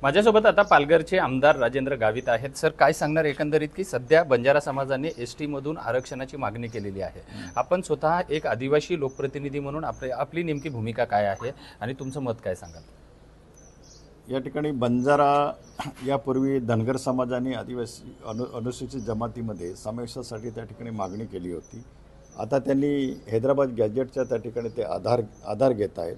माझ्यासोबत आता पालघरचे आमदार राजेंद्र गावित आहेत। सर, काय सांगणार एकंदरीत की सध्या बंजारा समाजाने एसटी मधून आरक्षणाची मागणी केलेली आहे। आपण स्वतः एक आदिवासी लोकप्रतिनिधी म्हणून आपली नेमकी भूमिका काय आहे आणि तुमचं मत काय सांगाल? या ठिकाणी बंजारा यापूर्वी धनगर समाजाने आदिवासी अनुसूचित जमातीमध्ये समावेशासाठी त्या ठिकाणी मागणी केली होती। आता त्यांनी हैदराबाद गॅजेटच्या त्या ठिकाणी ते आधार घेत आहेत,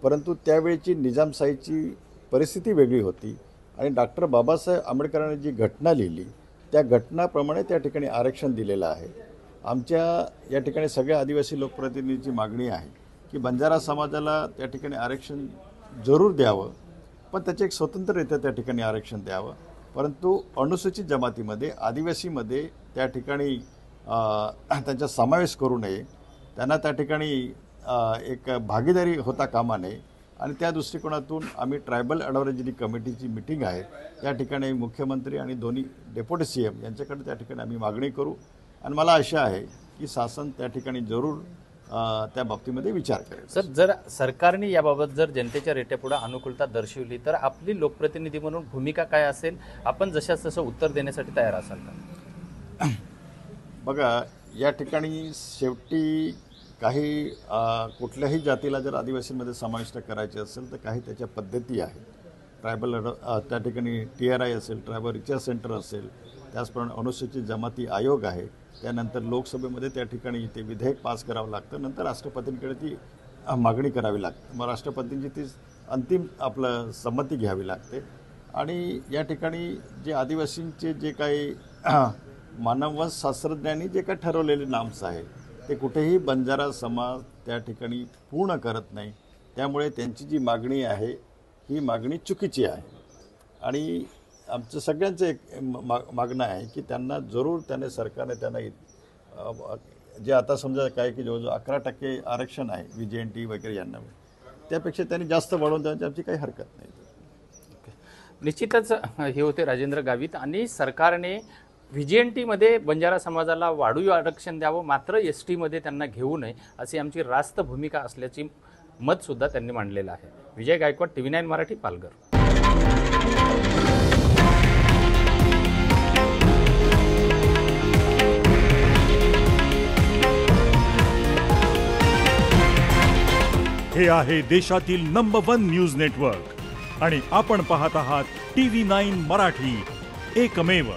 परंतु त्यावेळची निजामशाहीची परिस्थिती वेगळी होती आणि डॉक्टर बाबासाहेब आंबेडकरांनी जी घटना लिहिली त्या घटनाप्रमाणे त्या ठिकाणी आरक्षण दिलेलं आहे। आमच्या या ठिकाणी सगळ्या आदिवासी लोकप्रतिनिधींची मागणी आहे की बंजारा समाजाला त्या ठिकाणी आरक्षण जरूर द्यावं, पण त्याचे एक स्वतंत्ररित्या त्या ठिकाणी आरक्षण द्यावं, परंतु अनुसूचित जमातीमध्ये आदिवासीमध्ये त्या ठिकाणी त्यांचा समावेश करू नये, त्यांना त्या ठिकाणी एक भागीदारी होता कामा नये। आणि त्या दृष्टिकोनातून आम्ही ट्रायबल ॲडव्हायझरी कमिटीची मीटिंग आहे, त्या ठिकाणी मुख्यमंत्री आणि दोन्ही डेप्युटी CM यांच्याकडे त्या ठिकाणी आम्ही मागणी करू आणि मला आशा आहे की शासन त्या ठिकाणी जरूर त्या बाबतीमध्ये विचार करेल। सर, जर सरकारने याबाबत जर जनतेच्या रेट्यापुढे अनुकूलता दर्शवली तर आपली लोकप्रतिनिधी म्हणून भूमिका काय असेल? आपण जशास तसं उत्तर देण्यासाठी तयार असाल का? बघा, या ठिकाणी शेवटी काही कुठल्याही जातीला जर आदिवासींमध्ये समाविष्ट करायचे असेल तर काही त्याच्या पद्धती आहेत। ट्रायबल त्या ठिकाणी TRI असेल, ट्रायबल रिसर्च सेंटर असेल, त्याचप्रमाणे अनुसूचित जमाती आयोग आहे, त्यानंतर लोकसभेमध्ये त्या ठिकाणी ते विधेयक पास करावं लागतं, नंतर राष्ट्रपतींकडे ती मागणी करावी लागते, मग राष्ट्रपतींची ती अंतिम आपलं संमती घ्यावी लागते। आणि या ठिकाणी जे आदिवासींचे जे काही मानवशास्त्रज्ञांनी जे काही ठरवलेले नाम्स आहेत ते कुठेही बंजारा समाज त्या ठिकाणी पूर्ण करत नाही, त्यामुळे त्यांची जी मागणी आहे ही मागणी चुकीची आहे। आणि आमचं सगळ्यांचं एक मागणं आहे की त्यांना जरूर सरकारने त्यांना जे आता समजा काय की जवळजवळ 11% आरक्षण आहे VJNT वगैरे यांना, त्यापेक्षा त्यांनी जास्त वाढवून द्यायची आमची काही हरकत नाही। निश्चितच हे होते राजेंद्र गावित। आणि सरकारने VJNT मध्ये बंजारा समाजाला वाढीव आरक्षण द्यावं, मात्र ST मध्ये त्यांना घेऊ नये अशी आमची रास्त भूमिका असल्याची मत सुद्धा त्यांनी मांडलेलं आहे। विजय गायकवाड, TV9 मराठी, पालघर। हे आहे देशातील नंबर 1 न्यूज नेटवर्क आणि आपण पाहत आहात TV9 मराठी, एकमेव।